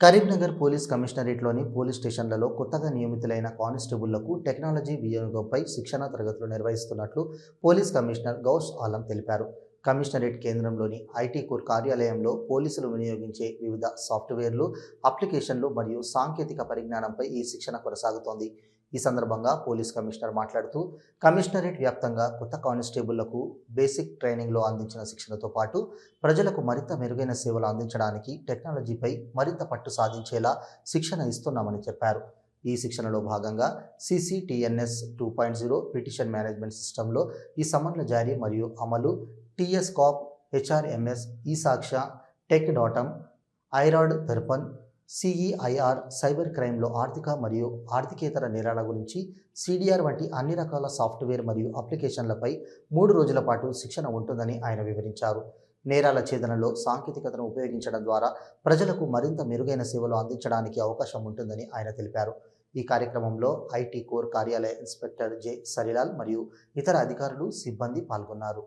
Karimnagar police కమిషనరేట్లోని police స్టేషన్లలో కొత్తగా నియమితులైన కానిస్టేబుళ్లకు టెక్నాలజీ వినియోగంపై శిక్షణ తరగతులు నిర్వహిస్తున్నట్లు పోలీస్ కమిషనర్ గౌస్ ఆలం తెలిపారు. కమిషనరేట్ కేంద్రంలోని ఐటీ కోర్ కార్యాలయంలో పోలీసులు వినియోగించే వివిధ సాఫ్ట్వేర్లు, అప్లికేషన్లు మరియు సాంకేతిక పరిజ్ఞానంపై ఈ శిక్షణ కొనసాగుతోంది. ఈ సందర్భంగా పోలీస్ కమిషనర్ మాట్లాడుతూ, కమిషనరేట్ వ్యాప్తంగా కొత్త కానిస్టేబుళ్లకు బేసిక్ ట్రైనింగ్లో అందించిన శిక్షణతో పాటు ప్రజలకు మరింత మెరుగైన సేవలు అందించడానికి టెక్నాలజీపై మరింత పట్టు సాధించేలా శిక్షణ ఇస్తున్నామని చెప్పారు. ఈ శిక్షణలో భాగంగా CCTNS 2.0 పిటిషన్ మేనేజ్మెంట్ సిస్టంలో ఈ సమన్ల జారీ మరియు అమలు, TS కాప్, HRMS, ఈ-సాక్ష్య, tech datum, iRAD Darpan, CEIR, cyber క్రైమ్లో ఆర్థిక మరియు ఆర్థికేతర నేరాల గురించి, CDR వంటి అన్ని రకాల సాఫ్ట్వేర్ మరియు అప్లికేషన్లపై 3 రోజుల పాటు శిక్షణ ఉంటుందని ఆయన వివరించారు. నేరాల ఛేదనలో సాంకేతికతను ఉపయోగించడం ద్వారా ప్రజలకు మరింత మెరుగైన సేవలు అందించడానికి అవకాశం ఉంటుందని ఆయన తెలిపారు. ఈ కార్యక్రమంలో ఐటీ కోర్ కార్యాలయ ఇన్స్పెక్టర్ జె సరిలాల్ మరియు ఇతర అధికారులు, సిబ్బంది పాల్గొన్నారు.